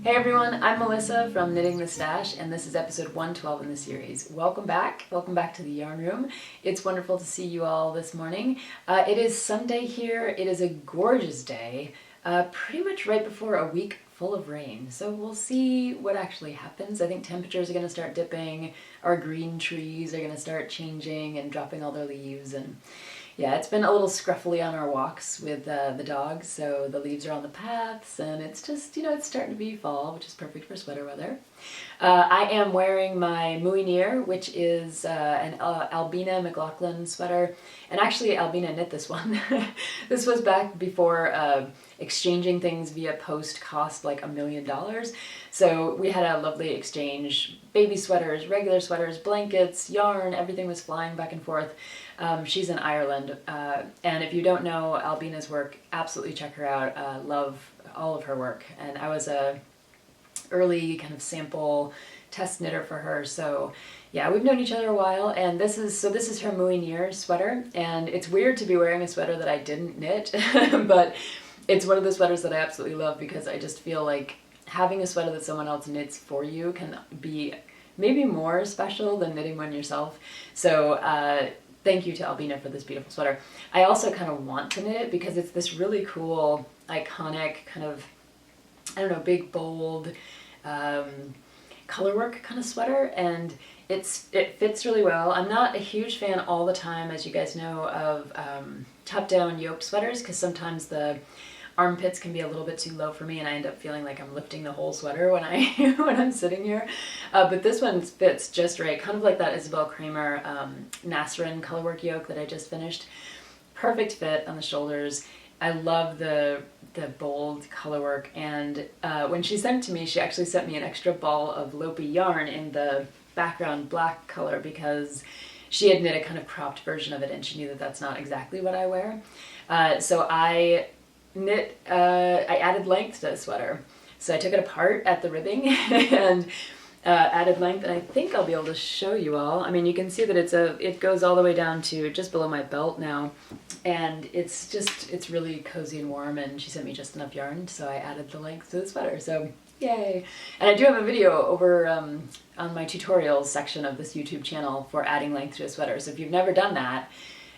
Hey everyone, I'm Melissa from Knitting the Stash, and this is episode 112 in the series. Welcome back to the yarn room. It's wonderful to see you all this morning. It is Sunday here. It is a gorgeous day, pretty much right before a week full of rain. So we'll see what actually happens. I think temperatures are going to start dipping, our green trees are going to start changing and dropping all their leaves, and yeah, it's been a little scruffy on our walks with the dogs, so the leaves are on the paths, and it's just, it's starting to be fall, which is perfect for sweater weather. I am wearing my Molinear, which is an Ailbiona McLochlionn sweater, and actually Ailbiona knit this one. This was back before exchanging things via post cost like $1 million. So we had a lovely exchange, baby sweaters, regular sweaters, blankets, yarn, everything was flying back and forth. She's in Ireland, and if you don't know Ailbiona's work, absolutely check her out. Love all of her work, and I was a early kind of sample test knitter for her, so yeah, we've known each other a while, and this is her Molinear sweater, and it's weird to be wearing a sweater that I didn't knit, but it's one of the sweaters that I absolutely love because I just feel like having a sweater that someone else knits for you can be maybe more special than knitting one yourself. So thank you to Ailbiona for this beautiful sweater. I also kind of want to knit it because it's this really cool, iconic kind of, I don't know, big, bold, colorwork kind of sweater, and it fits really well. I'm not a huge fan all the time, as you guys know, of top-down yoked sweaters because sometimes the armpits can be a little bit too low for me, and I end up feeling like I'm lifting the whole sweater when when I'm sitting here. But this one fits just right, kind of like that Isabel Kramer Nasserin colorwork yoke that I just finished. Perfect fit on the shoulders. I love the bold colorwork, and when she sent it to me, she actually sent me an extra ball of Lopi yarn in the background black color because she had knit a kind of cropped version of it, and she knew that that's not exactly what I wear. So I added length to the sweater. So I took it apart at the ribbing and added length, and I think I'll be able to show you all. I mean, you can see that it goes all the way down to just below my belt now, and it's really cozy and warm, and she sent me just enough yarn, so I added the length to the sweater, so yay. And I do have a video over on my tutorials section of this YouTube channel for adding length to a sweater, so if you've never done that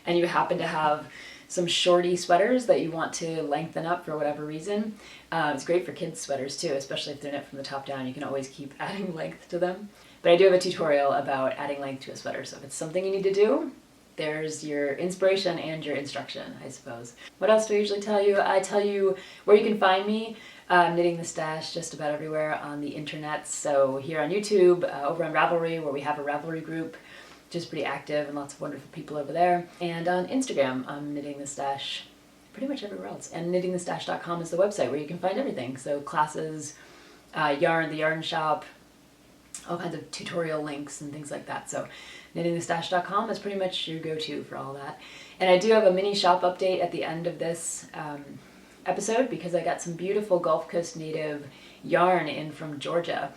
and you happen to have some shorty sweaters that you want to lengthen up for whatever reason. It's great for kids' sweaters too, especially if they're knit from the top down. You can always keep adding length to them. But I do have a tutorial about adding length to a sweater, so if it's something you need to do, there's your inspiration and your instruction, I suppose. What else do I usually tell you? I tell you where you can find me. Knitting the Stash just about everywhere on the internet. So here on YouTube, over on Ravelry, where we have a Ravelry group, just pretty active and lots of wonderful people over there. And on Instagram, I'm Knitting the Stash pretty much everywhere else. And knittingthestash.com is the website where you can find everything. So classes, yarn, the yarn shop, all kinds of tutorial links and things like that. So knittingthestash.com is pretty much your go-to for all that. And I do have a mini shop update at the end of this episode because I got some beautiful Gulf Coast native yarn in from Georgia.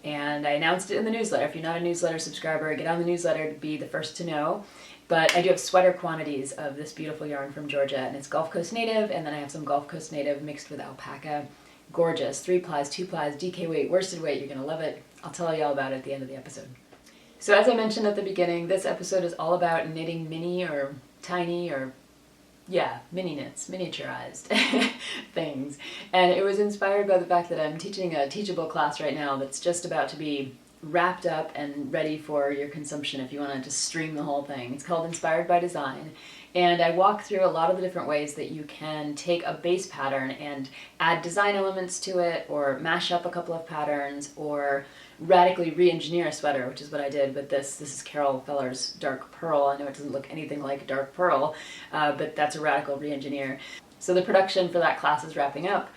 And I announced it in the newsletter. If you're not a newsletter subscriber, get on the newsletter to be the first to know. But I do have sweater quantities of this beautiful yarn from Georgia, and it's Gulf Coast native, and then I have some Gulf Coast native mixed with alpaca. Gorgeous. 3 plies, 2 plies, DK weight, worsted weight. You're going to love it. I'll tell you all about it at the end of the episode. So as I mentioned at the beginning, this episode is all about knitting mini or tiny or mini knits, miniaturized things. And it was inspired by the fact that I'm teaching a teachable class right now that's just about to be wrapped up and ready for your consumption if you want to just stream the whole thing. It's called Inspired by Design. And I walk through a lot of the different ways that you can take a base pattern and add design elements to it, or mash up a couple of patterns, or radically re-engineer a sweater, which is what I did with this. This is Carol Feller's Dark Pearl. I know it doesn't look anything like Dark Pearl, but that's a radical re-engineer. So the production for that class is wrapping up.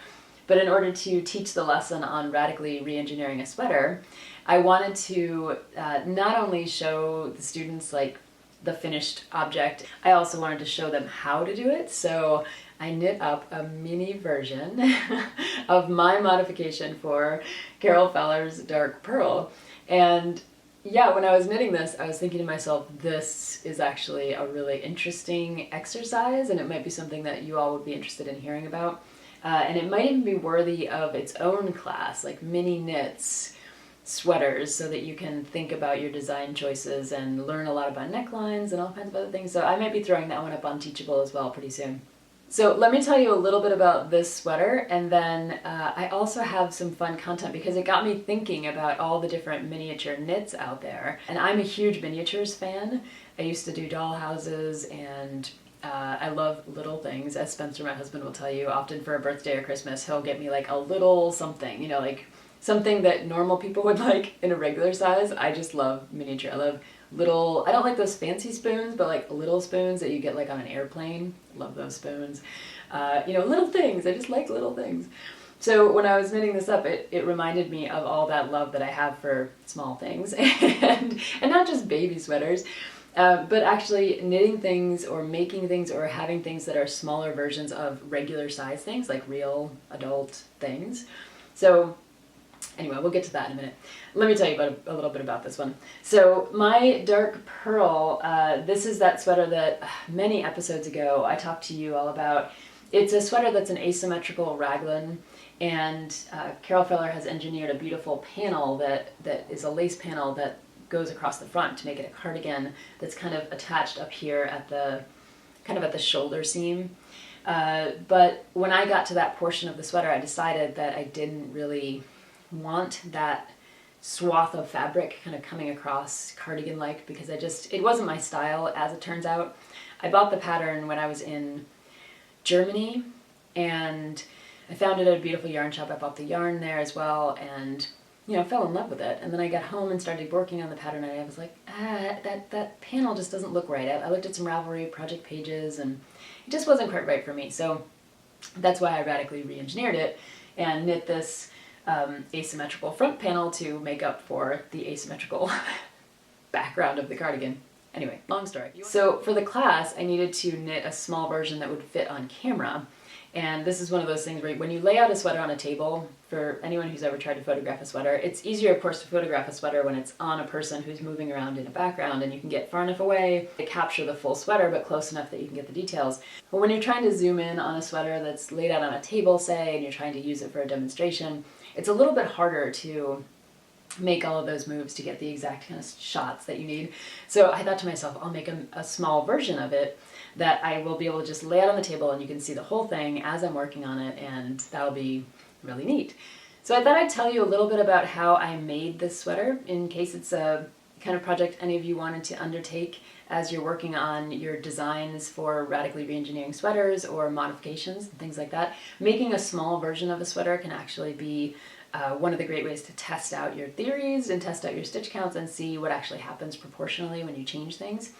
But in order to teach the lesson on radically re-engineering a sweater, I wanted to not only show the students like the finished object, I also wanted to show them how to do it. So I knit up a mini version of my modification for Carol Feller's Dark Pearl. And yeah, when I was knitting this, I was thinking to myself, this is actually a really interesting exercise, and it might be something that you all would be interested in hearing about. And it might even be worthy of its own class, like mini knits sweaters, so that you can think about your design choices and learn a lot about necklines and all kinds of other things. So I might be throwing that one up on Teachable as well pretty soon. So let me tell you a little bit about this sweater, and then I also have some fun content because it got me thinking about all the different miniature knits out there. And I'm a huge miniatures fan. I used to do doll houses, and I love little things, as Spencer, my husband, will tell you. Often for a birthday or Christmas, he'll get me like a little something, you know, like something that normal people would like in a regular size. I just love miniature. I love little, I don't like those fancy spoons, but like little spoons that you get like on an airplane. Love those spoons. You know, little things. I just like little things. So when I was knitting this up, it reminded me of all that love that I have for small things, and not just baby sweaters, but actually knitting things or making things or having things that are smaller versions of regular size things, like real adult things. So anyway, we'll get to that in a minute. Let me tell you about a little bit about this one. So my dark pearl, this is that sweater that many episodes ago I talked to you all about. It's a sweater that's an asymmetrical raglan, and Carol Feller has engineered a beautiful panel that is a lace panel that goes across the front to make it a cardigan that's kind of attached up here at the shoulder seam. But when I got to that portion of the sweater, I decided that I didn't really want that swath of fabric kind of coming across cardigan-like, because it wasn't my style, as it turns out. I bought the pattern when I was in Germany, and I found it at a beautiful yarn shop. I bought the yarn there as well, and you know, fell in love with it. And then I got home and started working on the pattern, and I was like, that panel just doesn't look right. I looked at some Ravelry project pages, and it just wasn't quite right for me. So that's why I radically re-engineered it and knit this asymmetrical front panel to make up for the asymmetrical background of the cardigan. Anyway, long story. So for the class, I needed to knit a small version that would fit on camera. And this is one of those things where when you lay out a sweater on a table, for anyone who's ever tried to photograph a sweater, it's easier, of course, to photograph a sweater when it's on a person who's moving around in a background, and you can get far enough away to capture the full sweater, but close enough that you can get the details. But when you're trying to zoom in on a sweater that's laid out on a table, say, and you're trying to use it for a demonstration, it's a little bit harder to make all of those moves to get the exact kind of shots that you need. So I thought to myself, I'll make a small version of it that I will be able to just lay out on the table, and you can see the whole thing as I'm working on it, and that'll be really neat. So I thought I'd tell you a little bit about how I made this sweater, in case it's a kind of project any of you wanted to undertake as you're working on your designs for radically re-engineering sweaters or modifications and things like that. Making a small version of a sweater can actually be one of the great ways to test out your theories and test out your stitch counts and see what actually happens proportionally when you change things.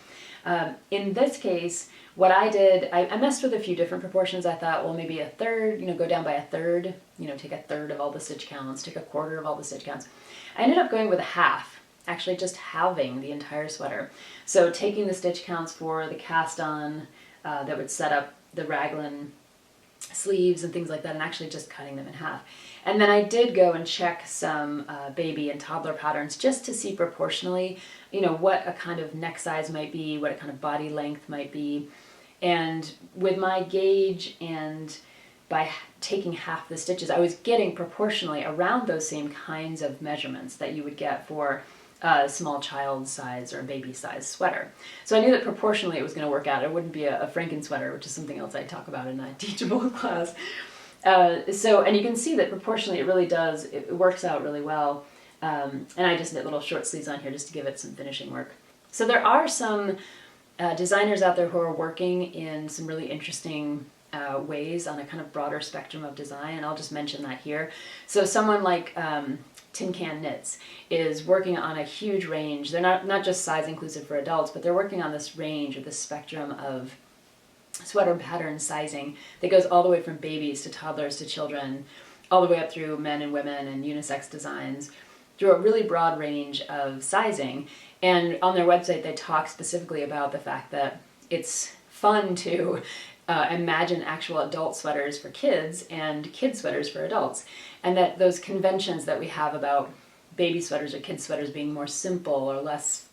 In this case, what I did, I messed with a few different proportions. I thought, well, maybe a third, go down by a third, take a third of all the stitch counts, take a quarter of all the stitch counts. I ended up going with a half, actually just halving the entire sweater. So taking the stitch counts for the cast on that would set up the raglan sleeves and things like that, and actually just cutting them in half. And then I did go and check some baby and toddler patterns just to see proportionally, what a kind of neck size might be, what a kind of body length might be. And with my gauge and by taking half the stitches, I was getting proportionally around those same kinds of measurements that you would get for a small child size or baby size sweater. So I knew that proportionally it was going to work out. It wouldn't be a Franken sweater, which is something else I talk about in a Teachable class. And you can see that proportionally it really does, it works out really well. And I just knit little short sleeves on here just to give it some finishing work. So there are some designers out there who are working in some really interesting ways on a kind of broader spectrum of design, and I'll just mention that here. So someone like Tin Can Knits is working on a huge range. They're not just size inclusive for adults, but they're working on this range or this spectrum of sweater pattern sizing that goes all the way from babies to toddlers to children, all the way up through men and women and unisex designs, through a really broad range of sizing. And on their website they talk specifically about the fact that it's fun to imagine actual adult sweaters for kids and kid sweaters for adults, and that those conventions that we have about baby sweaters or kid sweaters being more simple or less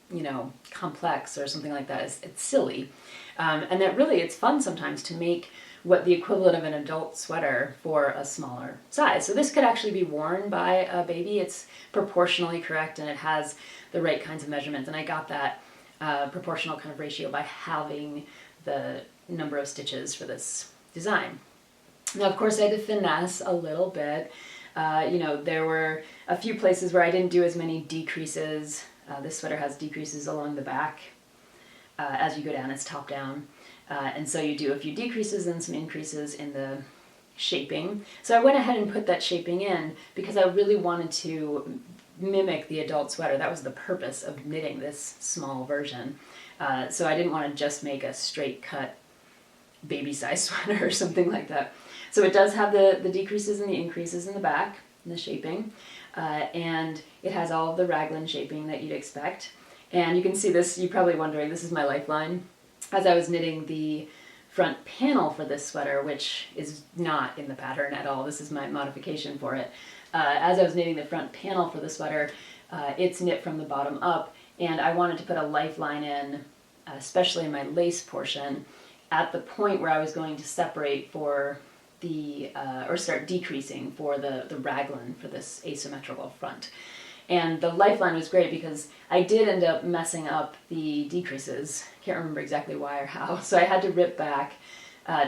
complex or something like that, it's silly. And that really it's fun sometimes to make what the equivalent of an adult sweater for a smaller size. So this could actually be worn by a baby. It's proportionally correct and it has the right kinds of measurements. And I got that proportional kind of ratio by halving the number of stitches for this design. Now, of course, I had to finesse a little bit. You know, there were a few places where I didn't do as many decreases. This sweater has decreases along the back as you go down, it's top down. And so you do a few decreases and some increases in the shaping. So I went ahead and put that shaping in because I really wanted to mimic the adult sweater. That was the purpose of knitting this small version. So I didn't want to just make a straight cut baby size sweater or something like that. So it does have the decreases and the increases in the back, in the shaping, and it has all of the raglan shaping that you'd expect. And you can see this, you're probably wondering, this is my lifeline. As I was knitting the front panel for this sweater, which is not in the pattern at all, this is my modification for it. As I was knitting the front panel for the sweater, it's knit from the bottom up, and I wanted to put a lifeline in, especially in my lace portion, at the point where I was going to separate for the, or start decreasing for the raglan for this asymmetrical front. And the lifeline was great because I did end up messing up the decreases. Can't remember exactly why or how, so I had to rip back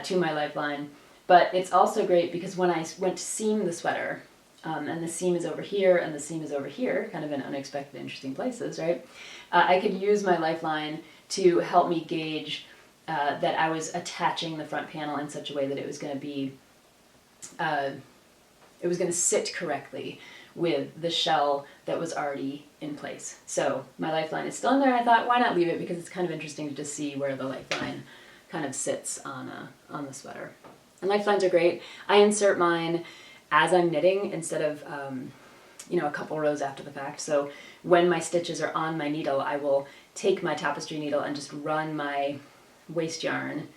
to my lifeline. But it's also great because when I went to seam the sweater, and the seam is over here and the seam is over here, kind of in unexpected, interesting places, right? I could use my lifeline to help me gauge that I was attaching the front panel in such a way that it was going to be, it was going to sit correctly with the shell that was already in place. So my lifeline is still in there. I thought, why not leave it, because it's kind of interesting to just see where the lifeline kind of sits on the sweater. And lifelines are great. I insert mine as I'm knitting instead of you know, a couple rows after the fact. So when my stitches are on my needle, I will take my tapestry needle and just run my waste yarn.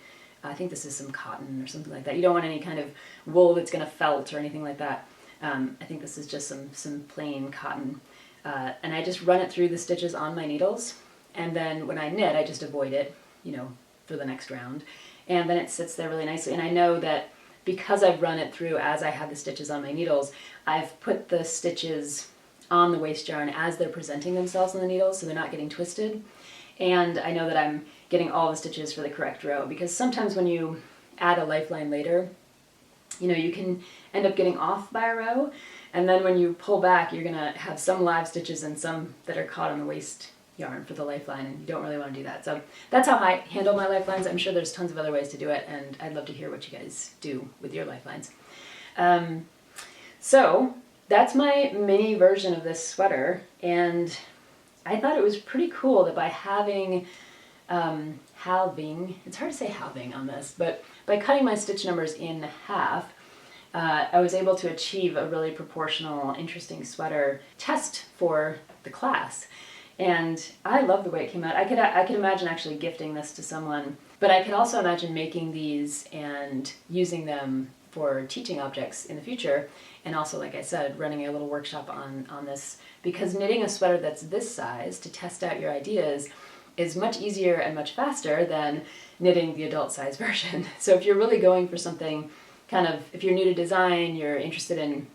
I think this is some cotton or something like that. You don't want any kind of wool that's going to felt or anything like that. I think this is just some plain cotton. And I just run it through the stitches on my needles. And then when I knit, I just avoid it, you know, for the next round. And then it sits there really nicely. And I know that because I've run it through as I have the stitches on my needles, I've put the stitches on the waste yarn as they're presenting themselves on the needles, so they're not getting twisted. And I know that I'm getting all the stitches for the correct row, because sometimes when you add a lifeline later, you know, you can end up getting off by a row, and then when you pull back, you're gonna have some live stitches and some that are caught on the waste yarn for the lifeline, and you don't really want to do that. So that's how I handle my lifelines. I'm sure there's tons of other ways to do it, and I'd love to hear what you guys do with your lifelines. So that's my mini version of this sweater, and I thought it was pretty cool that by having halving, it's hard to say halving on this, but by cutting my stitch numbers in half, I was able to achieve a really proportional, interesting sweater test for the class. And I love the way it came out. I could imagine actually gifting this to someone, but I could also imagine making these and using them for teaching objects in the future. And also, like I said, running a little workshop on this, because knitting a sweater that's this size to test out your ideas is much easier and much faster than knitting the adult size version. So if you're really going for something kind of, if you're new to design, you're interested in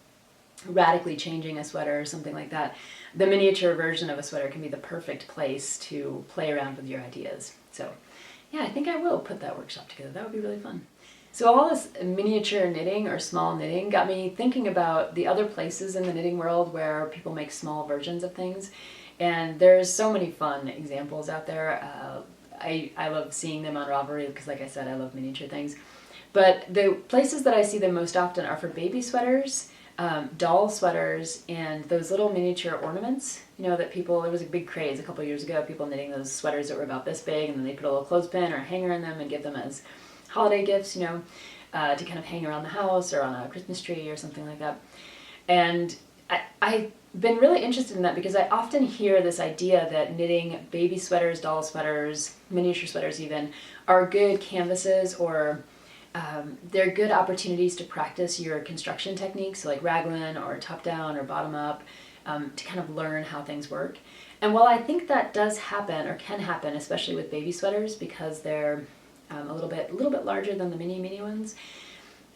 radically changing a sweater or something like that, the miniature version of a sweater can be the perfect place to play around with your ideas. So yeah, I think I will put that workshop together. That would be really fun. So all this miniature knitting or small knitting got me thinking about the other places in the knitting world where people make small versions of things. And there's so many fun examples out there. I love seeing them on Ravelry because, like I said, I love miniature things. But the places that I see them most often are for baby sweaters, doll sweaters, and those little miniature ornaments. You know, that people, there was a big craze a couple years ago, people knitting those sweaters that were about this big, and then they put a little clothespin or a hanger in them and give them as holiday gifts, you know, to kind of hang around the house or on a Christmas tree or something like that. And I've been really interested in that because I often hear this idea that knitting baby sweaters, doll sweaters, miniature sweaters even, are good canvases, or they're good opportunities to practice your construction techniques, so like raglan or top down or bottom up, to kind of learn how things work. And while I think that does happen or can happen, especially with baby sweaters, because they're a little bit larger than the mini ones.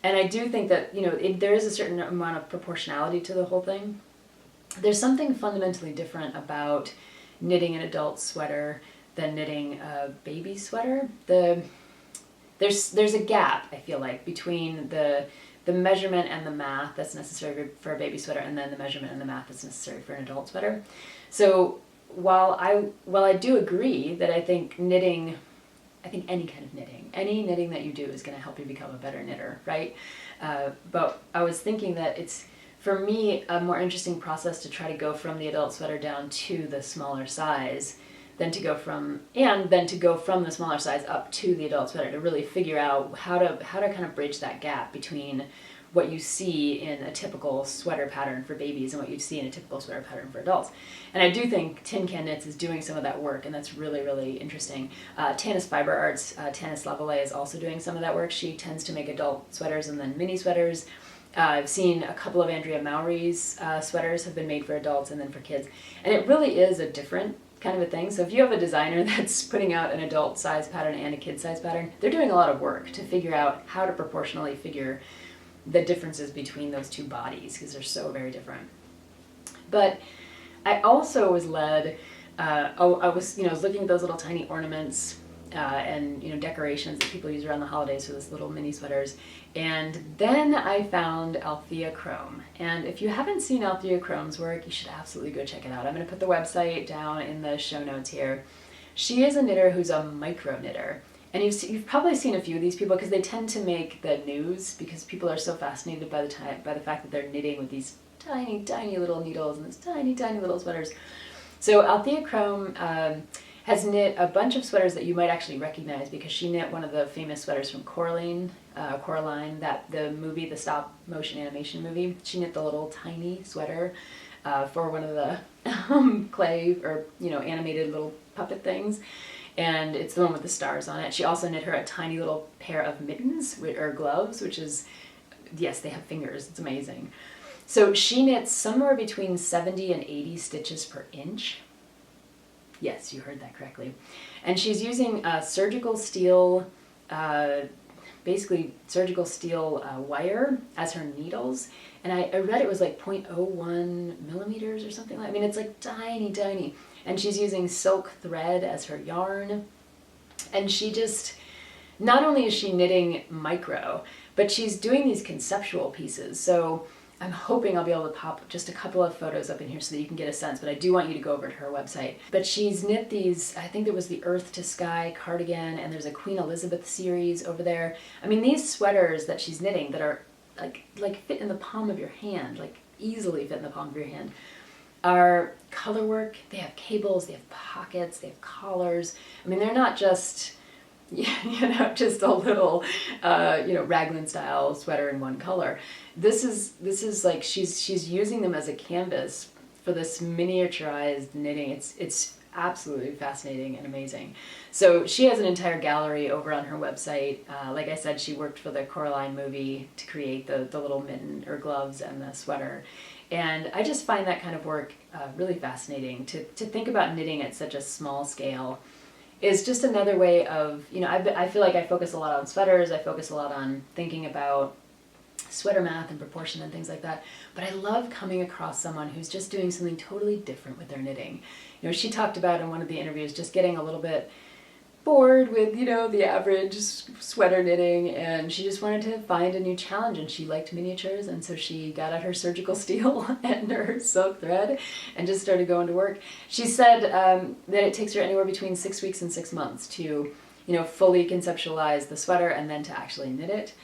And I do think that, you know, there is a certain amount of proportionality to the whole thing. There's something fundamentally different about knitting an adult sweater than knitting a baby sweater. There's a gap, I feel like, between the measurement and the math that's necessary for a baby sweater, and then the measurement and the math that's necessary for an adult sweater. So while I do agree that I think any kind of knitting, any knitting that you do is going to help you become a better knitter, right? But I was thinking that it's, for me, a more interesting process to try to go from the adult sweater down to the smaller size than to go from the smaller size up to the adult sweater, to really figure out how to kind of bridge that gap between what you see in a typical sweater pattern for babies and what you see in a typical sweater pattern for adults. And I do think Tin Can Knits is doing some of that work, and that's really, really interesting. Tanis Fiber Arts, Tanis Lavallee is also doing some of that work. She tends to make adult sweaters and then mini sweaters. I've seen a couple of Andrea Mowry's sweaters have been made for adults and then for kids. And it really is a different kind of a thing. So if you have a designer that's putting out an adult size pattern and a kid size pattern, they're doing a lot of work to figure out how to proportionally figure the differences between those two bodies, because they're so very different. But I also was led, I was looking at those little tiny ornaments and decorations that people use around the holidays for those little mini sweaters, and then I found Althea Chrome. And if you haven't seen Althea Chrome's work, you should absolutely go check it out. I'm going to put the website down in the show notes here. She is a knitter who's a micro knitter. And you've probably seen a few of these people because they tend to make the news, because people are so fascinated by the fact that they're knitting with these tiny, tiny little needles and these tiny, tiny little sweaters. So Althea Chrome has knit a bunch of sweaters that you might actually recognize, because she knit one of the famous sweaters from Coraline, the movie, the stop motion animation movie. She knit the little tiny sweater for one of the clay or animated little puppet things. And it's the one with the stars on it. She also knit her a tiny little pair of mittens or gloves, which is, yes, they have fingers. It's amazing. So she knits somewhere between 70 and 80 stitches per inch. Yes, you heard that correctly. And she's using surgical steel, basically surgical steel wire as her needles. And I read it was like 0.01 millimeters or something like that. I mean, it's like tiny, tiny. And she's using silk thread as her yarn. And she just, not only is she knitting micro, but she's doing these conceptual pieces. So I'm hoping I'll be able to pop just a couple of photos up in here so that you can get a sense, but I do want you to go over to her website. But she's knit these, I think there was the Earth to Sky cardigan, and there's a Queen Elizabeth series over there. I mean, these sweaters that she's knitting that are like fit in the palm of your hand, like easily fit in the palm of your hand, are color work. They have cables, they have pockets, they have collars. I mean, they're not just, just a little, raglan style sweater in one color. This is like she's using them as a canvas for this miniaturized knitting. It's absolutely fascinating and amazing. So she has an entire gallery over on her website. Like I said, she worked for the Coraline movie to create the little mitten or gloves and the sweater. And I just find that kind of work really fascinating. To think about knitting at such a small scale is just another way of, I feel like I focus a lot on sweaters, I focus a lot on thinking about sweater math and proportion and things like that, but I love coming across someone who's just doing something totally different with their knitting. She talked about in one of the interviews just getting a little bit bored with, the average sweater knitting, and she just wanted to find a new challenge, and she liked miniatures, and so she got out her surgical steel and her silk thread and just started going to work. She said that it takes her anywhere between 6 weeks and 6 months to, fully conceptualize the sweater and then to actually knit it.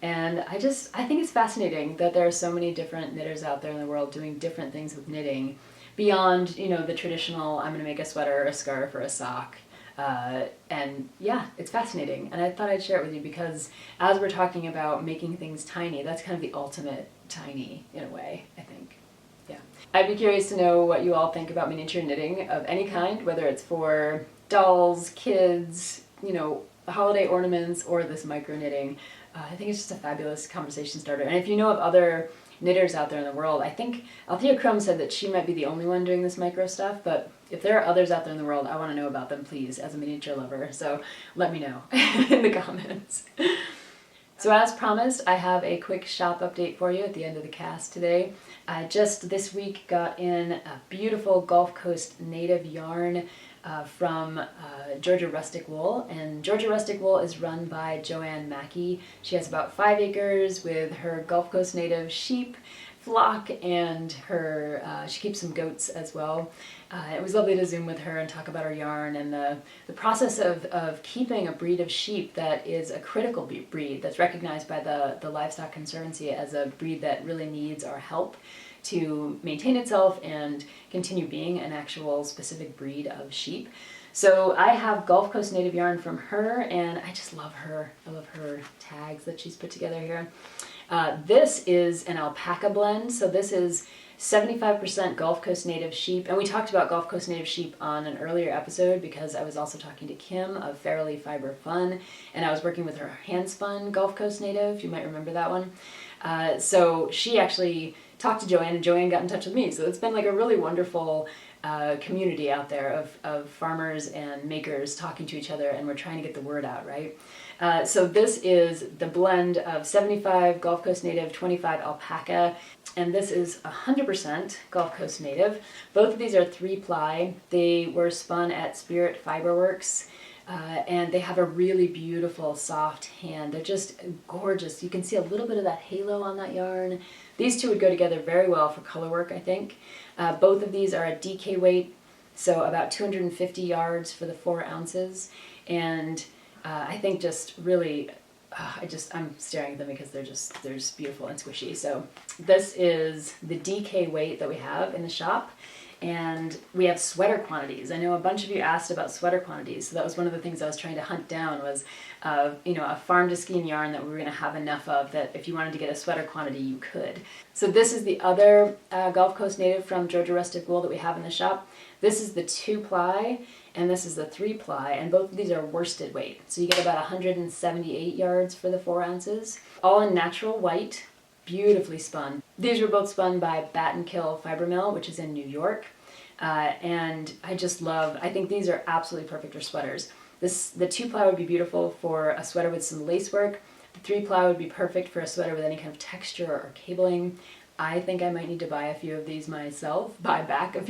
And I think it's fascinating that there are so many different knitters out there in the world doing different things with knitting beyond, the traditional, I'm going to make a sweater, a scarf, or a sock. And yeah, it's fascinating. And I thought I'd share it with you because as we're talking about making things tiny, that's kind of the ultimate tiny in a way, I think. Yeah. I'd be curious to know what you all think about miniature knitting of any kind, whether it's for dolls, kids, holiday ornaments, or this micro knitting. I think it's just a fabulous conversation starter. And if you know of other knitters out there in the world, I think Althea Chrome said that she might be the only one doing this micro stuff, but if there are others out there in the world, I want to know about them, please, as a miniature lover. So let me know in the comments. So as promised, I have a quick shop update for you at the end of the cast today. I just this week got in a beautiful Gulf Coast native yarn from Georgia Rustic Wool, and Georgia Rustic Wool is run by Joanne Mackey. She has about 5 acres with her Gulf Coast native sheep flock, and her she keeps some goats as well. It was lovely to Zoom with her and talk about her yarn and the process of keeping a breed of sheep that is a critical breed that's recognized by the Livestock Conservancy as a breed that really needs our help to maintain itself and continue being an actual specific breed of sheep. So I have Gulf Coast native yarn from her, and I just love her. I love her tags that she's put together here. This is an alpaca blend, so this is 75% Gulf Coast native sheep, and we talked about Gulf Coast native sheep on an earlier episode because I was also talking to Kim of Fairly Fiber Fun, and I was working with her hand-spun Gulf Coast native. You might remember that one. So she actually talked to Joanne, and Joanne got in touch with me. So it's been like a really wonderful community out there of farmers and makers talking to each other, and we're trying to get the word out, right? So this is the blend of 75 Gulf Coast native, 25 alpaca, and this is 100% Gulf Coast native. Both of these are 3-ply. They were spun at Spirit Fiberworks, and they have a really beautiful soft hand. They're just gorgeous. You can see a little bit of that halo on that yarn. These two would go together very well for color work, I think. Both of these are a DK weight, so about 250 yards for the 4 ounces, and I think just really, I'm staring at them because they're just beautiful and squishy. So this is the DK weight that we have in the shop, and we have sweater quantities. I know a bunch of you asked about sweater quantities, so that was one of the things I was trying to hunt down was, a farm to skein yarn that we were going to have enough of that if you wanted to get a sweater quantity, you could. So this is the other Gulf Coast native from Georgia Rustic Wool that we have in the shop. This is the 2-ply, and this is the 3-ply, and both of these are worsted weight. So you get about 178 yards for the 4 ounces, all in natural white, beautifully spun. These were both spun by Bat and Kill Fiber Mill, which is in New York, and I think these are absolutely perfect for sweaters. The 2-ply would be beautiful for a sweater with some lace work. The 3-ply would be perfect for a sweater with any kind of texture or cabling. I think I might need to buy back a few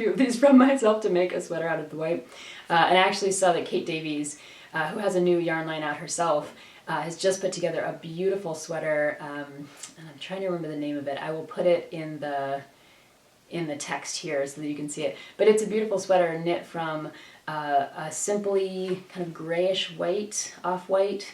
of these from myself to make a sweater out of the white. And I actually saw that Kate Davies, who has a new yarn line out herself, has just put together a beautiful sweater, and I'm trying to remember the name of it. I will put it in the text here so that you can see it. But it's a beautiful sweater knit from a simply kind of grayish white, off-white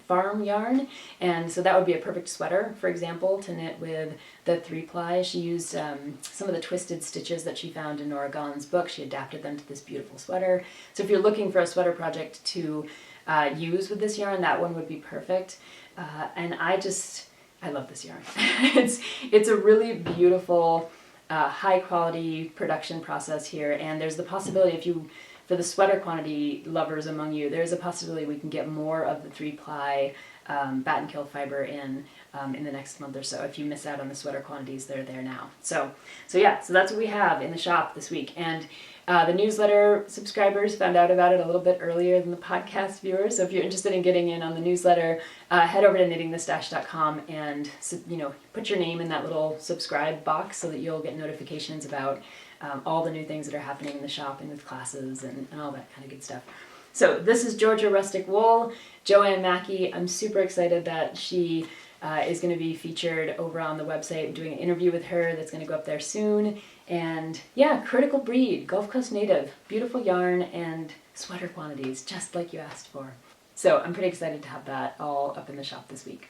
farm yarn, and so that would be a perfect sweater, for example, to knit with the 3-ply. She used some of the twisted stitches that she found in Nora Gaughan's book. She adapted them to this beautiful sweater. So if you're looking for a sweater project to use with this yarn, that one would be perfect. And I love this yarn. It's a really beautiful, high quality production process here, and there's the possibility for the sweater quantity lovers among you, there's a possibility we can get more of the 3-ply Bat and Kill fiber in the next month or so. If you miss out on the sweater quantities, they're there now. So that's what we have in the shop this week. And the newsletter subscribers found out about it a little bit earlier than the podcast viewers. So if you're interested in getting in on the newsletter, head over to knittingthestash.com and put your name in that little subscribe box so that you'll get notifications about all the new things that are happening in the shop and with classes and all that kind of good stuff. So this is Georgia Rustic Wool, Joanne Mackey. I'm super excited that she is going to be featured over on the website. I'm doing an interview with her that's going to go up there soon. And yeah, critical breed, Gulf Coast native, beautiful yarn and sweater quantities, just like you asked for. So I'm pretty excited to have that all up in the shop this week.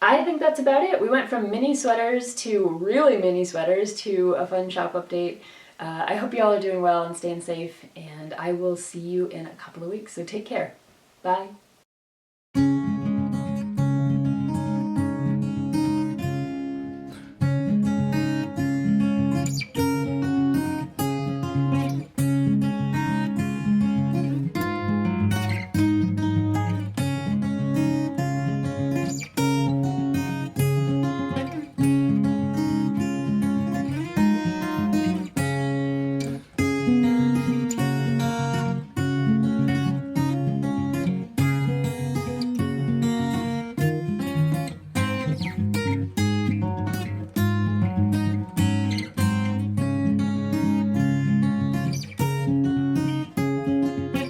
I think that's about it. We went from mini sweaters to really mini sweaters to a fun shop update. I hope you all are doing well and staying safe, and I will see you in a couple of weeks, so take care. Bye.